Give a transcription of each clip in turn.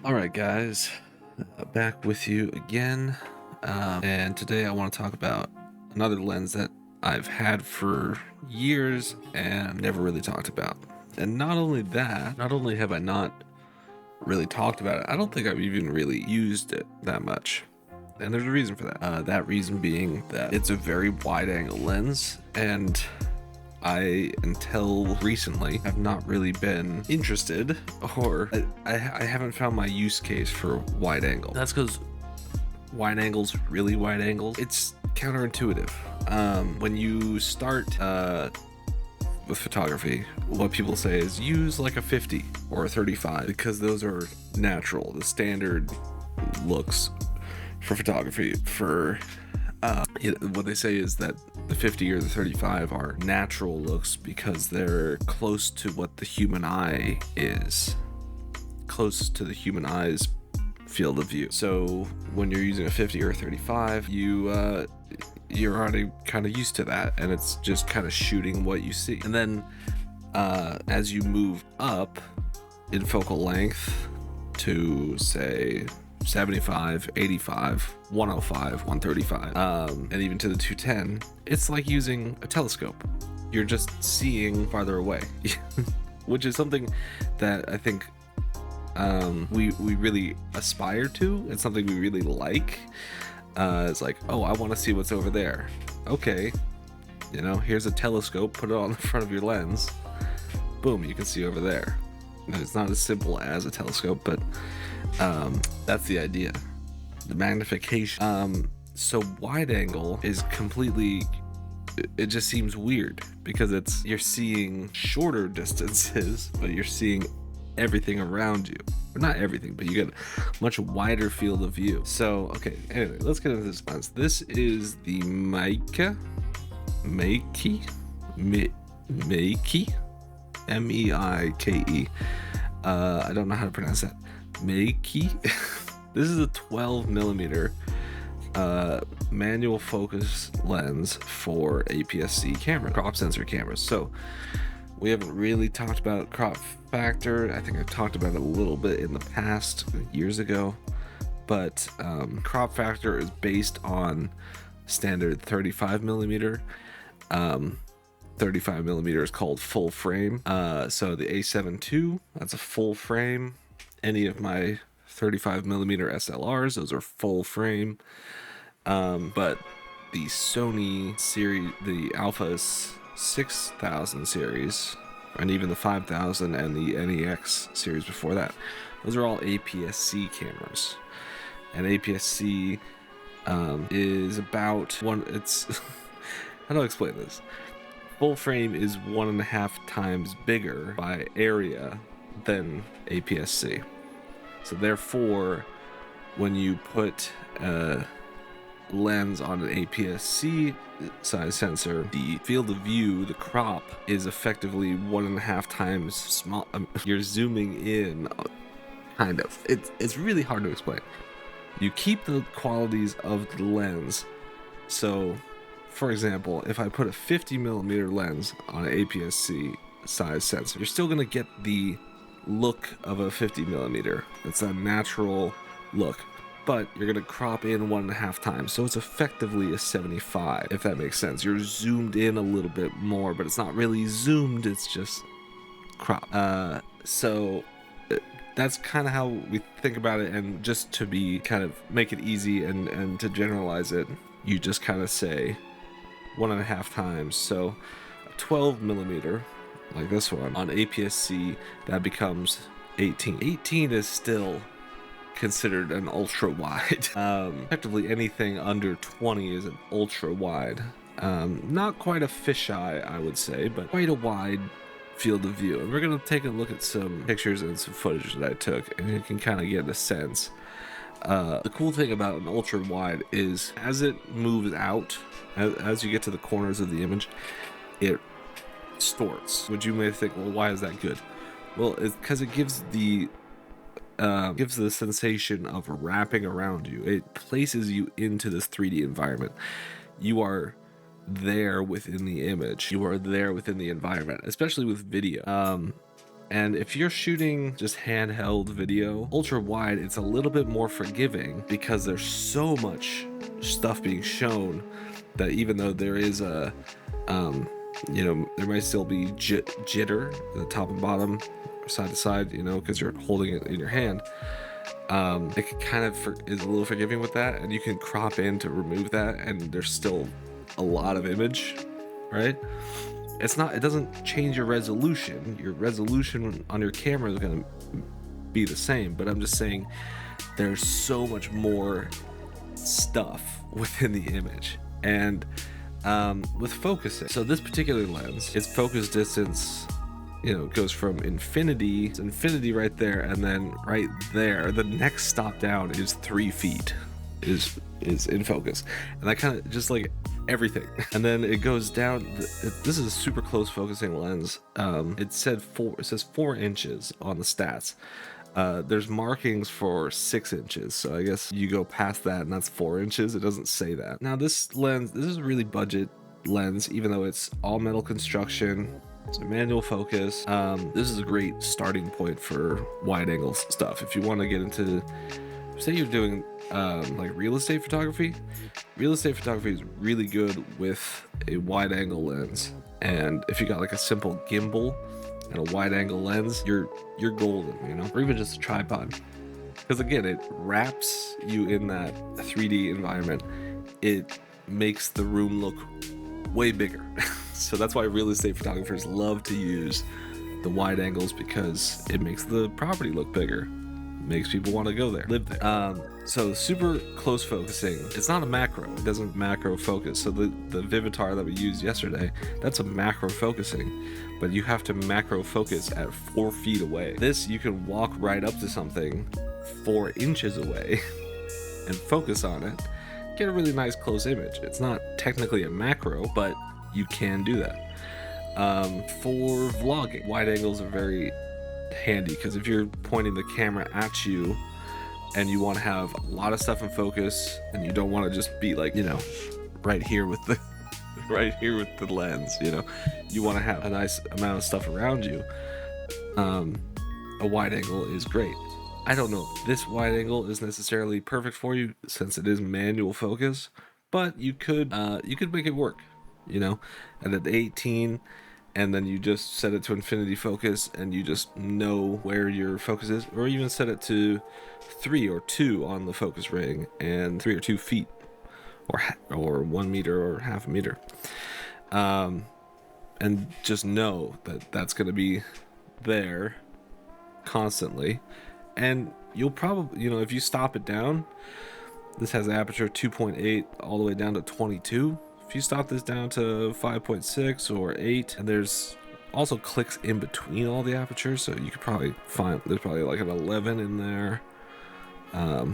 All right, guys, back with you again. And today I want to talk about another lens that I've had for years and never really talked about. And not only that, not only have I not really talked about it, I don't think I've even really used it that much. And there's a reason for that. That reason being that it's a very wide angle lens, and I, until recently, have not really been interested, or I haven't found my use case for wide angle. That's because wide angles, really wide angles, it's counterintuitive. When you start with photography, what people say is use like a 50 or a 35 because those are natural, the standard looks for photography. What they say is that the 50 or the 35 are natural looks because they're close to what the human eye is, close to the human eye's field of view. So when you're using a 50 or a 35, you're already kind of used to that, and it's just kind of shooting what you see. And then as you move up in focal length to, say, 75, 85, 105, 135, and even to the 210, it's like using a telescope. You're just seeing farther away, which is something that I think we really aspire to. It's something we really like. It's like, oh, I want to see what's over there. Okay, here's a telescope, put it on the front of your lens, boom, you can see over there. And it's not as simple as a telescope, but that's the idea, the magnification. So wide angle is completely, it just seems weird because you're seeing shorter distances, but you're seeing everything around you. Or not everything, but you get a much wider field of view. So, okay, anyway, let's get into this lens. This is the Meike, Meike, Meike. I don't know how to pronounce that. Meike. This is a 12mm manual focus lens for APS-C camera, crop sensor cameras. So we haven't really talked about crop factor. I think I've talked about it a little bit in the past, years ago, but crop factor is based on standard 35mm. 35mm is called full frame. So the A7 II, that's a full frame. Any of my 35mm SLRs, those are full frame. But the Sony series, the Alpha 6000 series, and even the 5000 and the NEX series before that, those are all APS-C cameras. And APS-C is about it's how do I explain this? Full frame is 1.5 times bigger by area than APS-C. So therefore, when you put a lens on an APS-C size sensor, the field of view, the crop, is effectively 1.5 times small. You're zooming in, kind of. It's really hard to explain. You keep the qualities of the lens. So, for example, if I put a 50mm lens on an APS-C size sensor, you're still gonna get the look of a 50mm. It's a natural look, but you're gonna crop in 1.5 times, so it's effectively a 75, if that makes sense. You're zoomed in a little bit more, but it's not really zoomed, it's just crop. So that's kind of how we think about it. And just to be kind of make it easy and to generalize it, you just kind of say 1.5 times. So a 12mm, like this one, on APS-C, that becomes 18. 18 is still considered an ultra wide. Effectively anything under 20 is an ultra wide. Not quite a fisheye, I would say, but quite a wide field of view. And we're gonna take a look at some pictures and some footage that I took, and you can kind of get a sense. The cool thing about an ultra wide is as it moves out, as you get to the corners of the image, it distorts, which you may think, well, why is that good? Well, it's because it gives the sensation of wrapping around you. It places you into this 3D environment. You are there within the image. You are there within the environment, especially with video. And if you're shooting just handheld video, ultra wide, it's a little bit more forgiving because there's so much stuff being shown that even though there is a, there might still be jitter, the top and bottom, side to side, because you're holding it in your hand. It kind of is a little forgiving with that, and you can crop in to remove that, and there's still a lot of image, right? It doesn't change your resolution. Your resolution on your camera is going to be the same, but I'm just saying there's so much more stuff within the image. And with focusing, so this particular lens, its focus distance, goes from infinity. It's infinity right there, and then right there, the next stop down is 3 feet is in focus. And I kind of just like everything. And then it goes down. This is a super close focusing lens. It says 4 inches on the stats. There's markings for 6 inches, so I guess you go past that and that's 4 inches. It doesn't say that. Now this lens, this is a really budget lens, even though it's all metal construction. It's a manual focus. This is a great starting point for wide angle stuff. If you want to get into, say you're doing like real estate photography. Real estate photography is really good with a wide angle lens. And if you got like a simple gimbal and a wide angle lens, you're golden, or even just a tripod. Because again, it wraps you in that 3D environment. It makes the room look way bigger. So that's why real estate photographers love to use the wide angles, because it makes the property look bigger, makes people want to go there, live there. So super close focusing, it's not a macro, it doesn't macro focus. So the Vivitar that we used yesterday, that's a macro focusing, but you have to macro focus at 4 feet away. This, you can walk right up to something 4 inches away and focus on it, get a really nice close image. It's not technically a macro, but you can do that. For vlogging, wide angles are very handy, because if you're pointing the camera at you and you want to have a lot of stuff in focus, and you don't want to just be like, right here with the lens, you want to have a nice amount of stuff around you. A wide angle is great. I don't know if this wide angle is necessarily perfect for you, since it is manual focus, but you could make it work, and at 18, and then you just set it to infinity focus, and you just know where your focus is, or even set it to 3 or 2 on the focus ring, and 3 or 2 feet, or 1 meter or half a meter, and just know that that's going to be there constantly. And you'll probably, if you stop it down, this has an aperture 2.8 all the way down to 22. If you stop this down to 5.6 or 8, and there's also clicks in between all the apertures, so you could probably find, there's probably like an 11 in there. I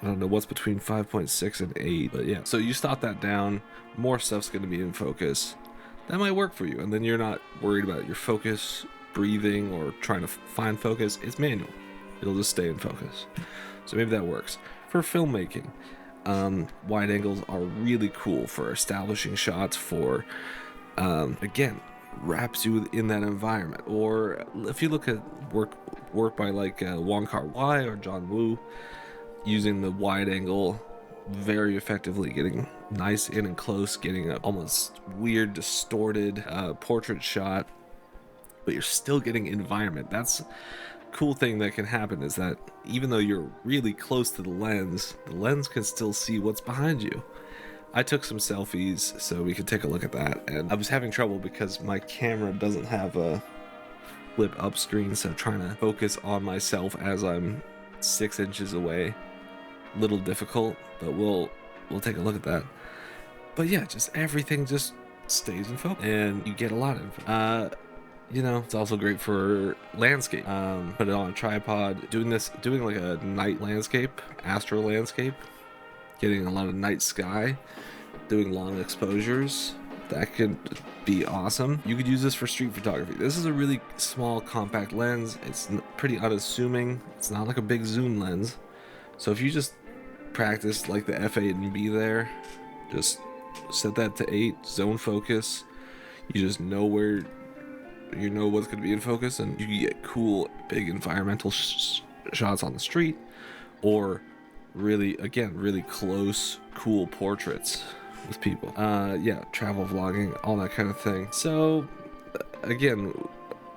don't know what's between 5.6 and 8, but yeah. So you stop that down, more stuff's going to be in focus. That might work for you, and then you're not worried about your focus breathing or trying to find focus. It's manual. It'll just stay in focus. So maybe that works. For filmmaking, wide angles are really cool for establishing shots, for again, wraps you in that environment. Or if you look at work by like Wong Kar-wai or John Woo, using the wide angle very effectively, getting nice in and close, getting an almost weird distorted portrait shot, but you're still getting environment. That's cool thing that can happen, is that even though you're really close to the lens can still see what's behind you. I took some selfies so we could take a look at that, and I was having trouble because my camera doesn't have a flip up screen, so trying to focus on myself as I'm 6 inches away, little difficult, but we'll take a look at that. But yeah, just everything just stays in focus, and you get a lot of it's also great for landscape. Put it on a tripod, doing like a night landscape, astro landscape, getting a lot of night sky, doing long exposures. That could be awesome. You could use this for street photography. This is a really small, compact lens. It's pretty unassuming. It's not like a big zoom lens. So if you just practice like the f8 and B there, just set that to 8, zone focus. You just know where you know what's going to be in focus, and you can get cool big environmental shots on the street, or really close cool portraits with people. Yeah, travel vlogging, all that kind of thing. So again,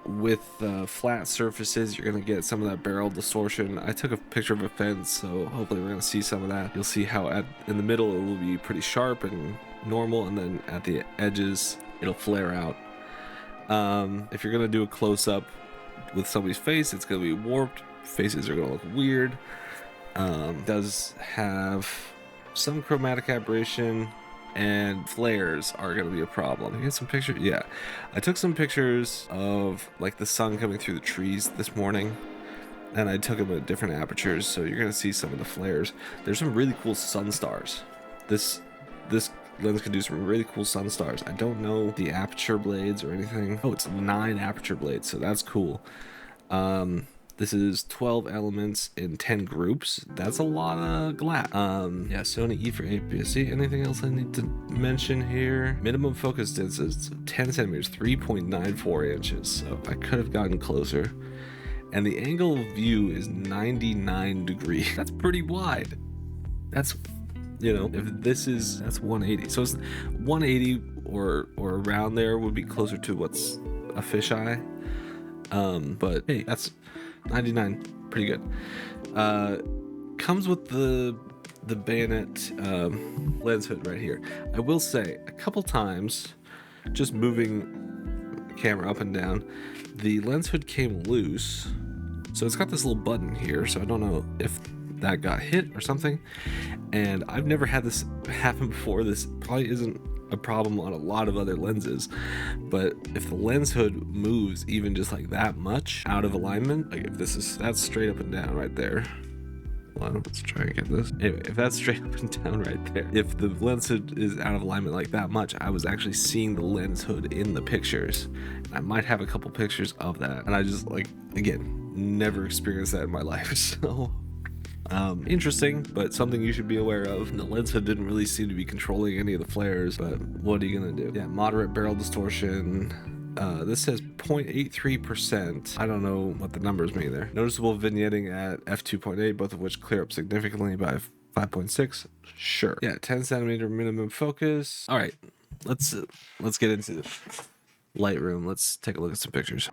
with flat surfaces, you're gonna get some of that barrel distortion. I took a picture of a fence, so hopefully we're gonna see some of that. You'll see how in the middle it will be pretty sharp and normal, and then at the edges it'll flare out. If you're gonna do a close-up with somebody's face, it's gonna be warped. Faces are gonna look weird. Does have some chromatic aberration, and flares are going to be a problem. You get some pictures? Yeah. I took some pictures of like the sun coming through the trees this morning, and I took them at different apertures, so you're going to see some of the flares. There's some really cool sun stars. This lens can do some really cool sun stars. I don't know the aperture blades or anything. Oh, it's 9 aperture blades, so that's cool. This is 12 elements in 10 groups. That's a lot of glass. Yeah, Sony E for APS-C. Anything else I need to mention here? Minimum focus distance, 10 centimeters, 3.94 inches. So I could have gotten closer. And the angle of view is 99 degrees. That's pretty wide. That's, you know, that's 180. So it's 180 or around there would be closer to what's a fisheye. But hey, that's 99, pretty good. Comes with the bayonet lens hood right here. I will say a couple times, just moving the camera up and down, the lens hood came loose, so it's got this little button here, so I don't know if that got hit or something. And I've never had this happen before. This probably isn't a problem on a lot of other lenses, but if the lens hood moves even just like that much out of alignment, like if that's straight up and down right there. Hold on, let's try and get this. Anyway, if that's straight up and down right there, if the lens hood is out of alignment like that much, I was actually seeing the lens hood in the pictures. I might have a couple pictures of that, and I just, like, again, never experienced that in my life. So interesting, but something you should be aware of. And the lens hood didn't really seem to be controlling any of the flares, but what are you gonna do? Yeah, moderate barrel distortion. This says 0.83%. I don't know what the numbers mean there. Noticeable vignetting at f2.8, both of which clear up significantly by 5.6. Sure. Yeah, 10 centimeter minimum focus. All right, let's get into Lightroom. Let's take a look at some pictures.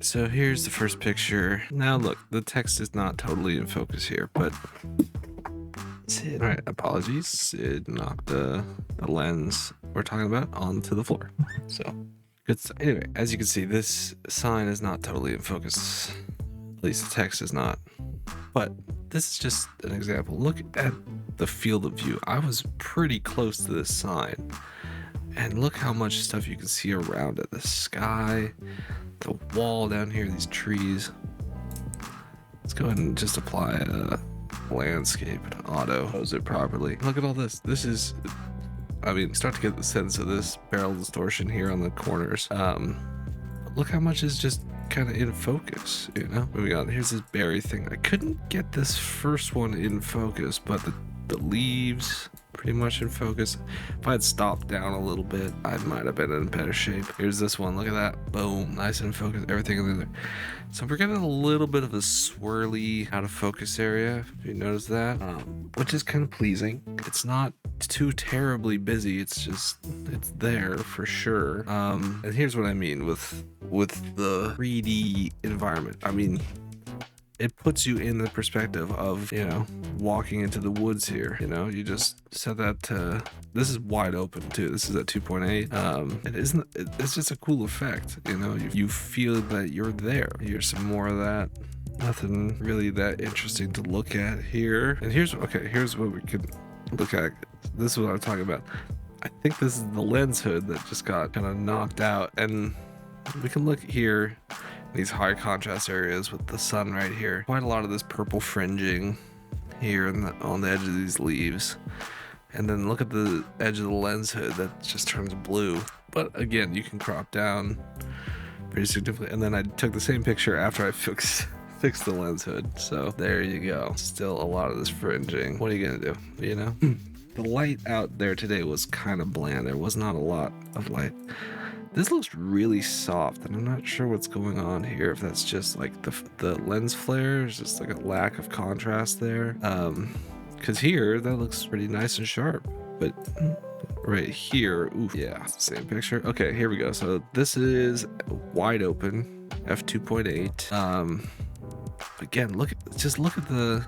So here's the first picture. Now look, the text is not totally in focus here, but Sid, all right, apologies. Sid knocked the lens we're talking about onto the floor. So good stuff. Anyway, as you can see, this sign is not totally in focus. At least the text is not. But this is just an example. Look at the field of view. I was pretty close to this sign. And look how much stuff you can see around it. The sky, the wall down here, these trees. Let's go ahead and just apply a landscape and auto pose it properly. Look at all this. This is, I mean, start to get the sense of this barrel distortion here on the corners. Look how much is just kind of in focus, you know? Moving on, here's this berry thing. I couldn't get this first one in focus, but the leaves pretty much in focus. If I had stopped down a little bit, I might have been in better shape. Here's this one. Look at that. Boom. Nice and focused. Everything in there. So we're getting a little bit of a swirly out of focus area, if you notice that, which is kind of pleasing. It's not too terribly busy. It's just, it's there for sure. And here's what I mean with the 3D environment. I mean, it puts you in the perspective of, you know, walking into the woods here. You know, you just set that to, this is wide open too. This is at 2.8. It's just a cool effect. You know, you feel that you're there. Here's some more of that. Nothing really that interesting to look at here. And here's what we could look at. This is what I'm talking about. I think this is the lens hood that just got kind of knocked out, and we can look here, these high contrast areas with the sun right here. Quite a lot of this purple fringing here on the edge of these leaves. And then look at the edge of the lens hood that just turns blue. But again, you can crop down pretty significantly. And then I took the same picture after I fixed the lens hood. So there you go. Still a lot of this fringing. What are you gonna do? You know? The light out there today was kind of bland. There was not a lot of light. This looks really soft, and I'm not sure what's going on here. If that's just like the lens flare, is just like a lack of contrast there. Because here that looks pretty nice and sharp, but right here, oof, yeah, same picture. Okay, here we go. So this is wide open f2.8. Again, look at the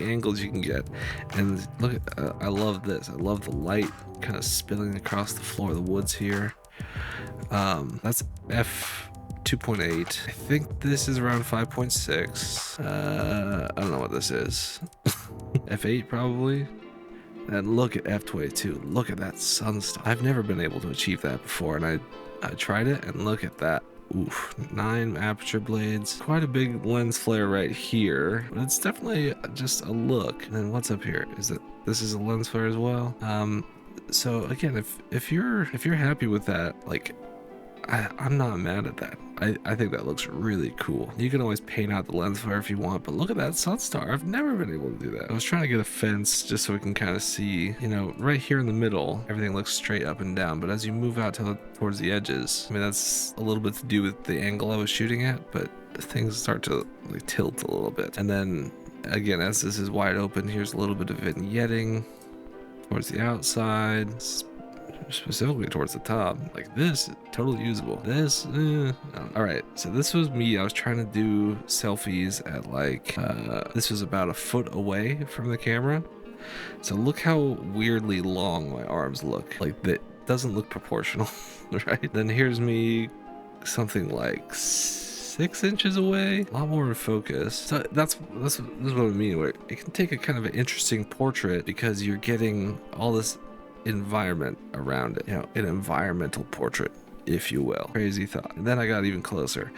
angles you can get, and look at I love this. I love the light kind of spilling across the floor of the woods here. That's f2.8. I think this is around 5.6. I don't know what this is. f8 probably. And look at f22. Look at that sunstone. I've never been able to achieve that before, and I tried it, and look at that. Oof, 9 aperture blades. Quite a big lens flare right here, but it's definitely just a look. And then what's up here? This is a lens flare as well? So again, if you're happy with that, like I'm not mad at that. I think that looks really cool. You can always paint out the lens flare if you want, but look at that sunstar. I've never been able to do that. I was trying to get a fence just so we can kind of see, you know, right here in the middle, everything looks straight up and down, but as you move out towards the edges, I mean, that's a little bit to do with the angle I was shooting at, but things start to like tilt a little bit. And then again, as this is wide open, here's a little bit of vignetting towards the outside, specifically towards the top. Like this, totally usable. This, all right. So this was me. I was trying to do selfies at like, this was about a foot away from the camera. So look how weirdly long my arms look. Like that doesn't look proportional, right? Then here's me something like 6 inches away, a lot more in focus. So this is what I mean, where it can take a kind of an interesting portrait because you're getting all this environment around it, you know, an environmental portrait, if you will. Crazy thought. And then I got even closer.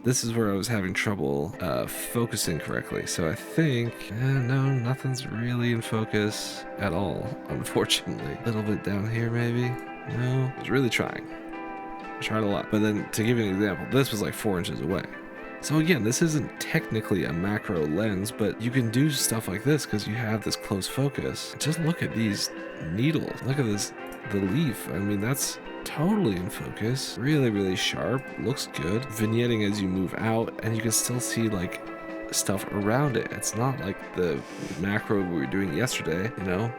This is where I was having trouble focusing correctly. So I think, no, nothing's really in focus at all, unfortunately. A little bit down here, maybe. No, I was really trying. I tried a lot. But then to give you an example, this was like 4 inches away. So again, this isn't technically a macro lens, but you can do stuff like this because you have this close focus. Just look at these needles. Look at this, the leaf. I mean, that's totally in focus. Really, really sharp. Looks good. Vignetting as you move out, and you can still see like stuff around it. It's not like the macro we were doing yesterday, you know?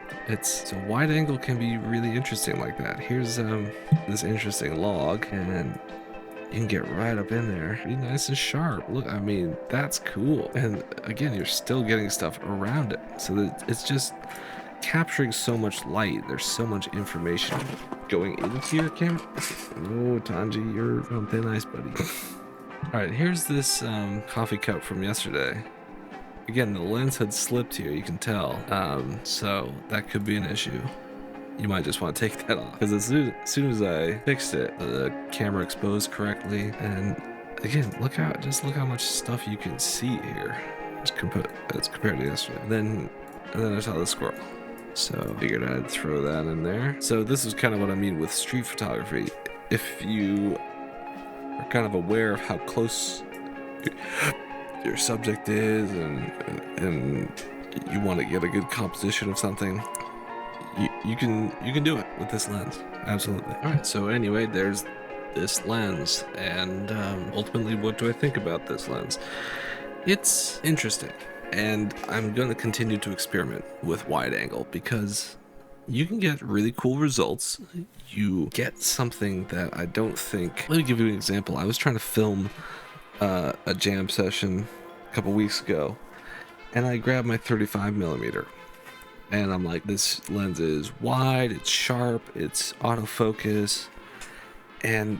So wide angle can be really interesting like that. Here's this interesting log, and you can get right up in there. Pretty nice and sharp. Look, I mean, that's cool. And again, you're still getting stuff around it. So that it's just capturing so much light. There's so much information going into your camera. Oh, Tanji, you're on thin ice, buddy. All right, here's this coffee cup from yesterday. Again, the lens had slipped here, you can tell. So that could be an issue. You might just want to take that off, because as soon as I fixed it, the camera exposed correctly. And again, just look how much stuff you can see here as compared to yesterday. And then I saw the squirrel, so figured I'd throw that in there. So this is kind of what I mean with street photography. If you are kind of aware of how close your subject is, and you want to get a good composition of something, you can do it with this lens. Absolutely. All right, so anyway, there's this lens, and ultimately, what do I think about this lens? It's interesting, and I'm going to continue to experiment with wide angle because you can get really cool results. You get something that I don't think. Let me give you an example. I was trying to film a jam session a couple weeks ago, and I grabbed my 35mm. And I'm like, this lens is wide, it's sharp, it's autofocus. And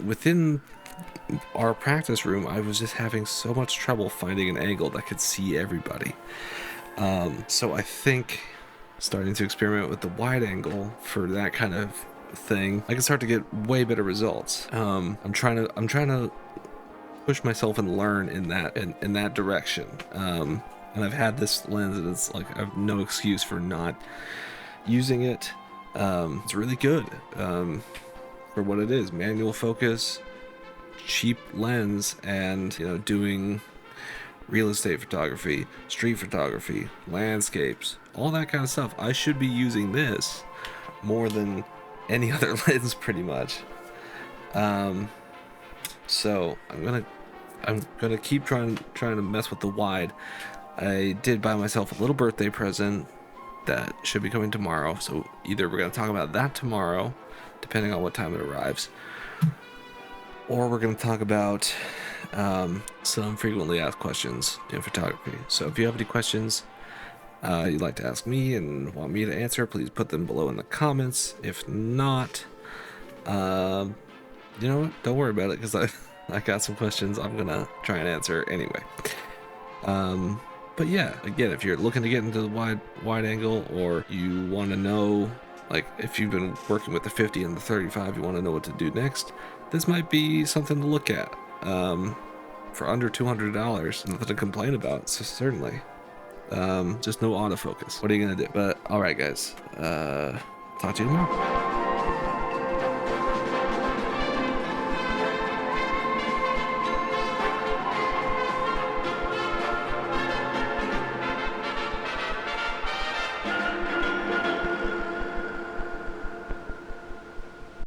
within our practice room, I was just having so much trouble finding an angle that could see everybody. So I think starting to experiment with the wide angle for that kind of thing, I can start to get way better results. I'm trying to push myself and learn in that direction. And I've had this lens, and it's like I have no excuse for not using it. It's really good for what it is: manual focus, cheap lens, and doing real estate photography, street photography, landscapes, all that kind of stuff. I should be using this more than any other lens, pretty much. So I'm gonna keep trying to mess with the wide. I did buy myself a little birthday present that should be coming tomorrow. So either we're gonna talk about that tomorrow, depending on what time it arrives, or we're gonna talk about some frequently asked questions in photography. So if you have any questions you'd like to ask me and want me to answer, please put them below in the comments. If not, you know what? Don't worry about it, because I got some questions I'm gonna try and answer anyway. But yeah, again, if you're looking to get into the wide angle, or you want to know, like, if you've been working with the 50 and the 35, you want to know what to do next, this might be something to look at. For under $200, nothing to complain about, so certainly. Just no autofocus. What are you gonna do? But all right, guys, talk to you tomorrow.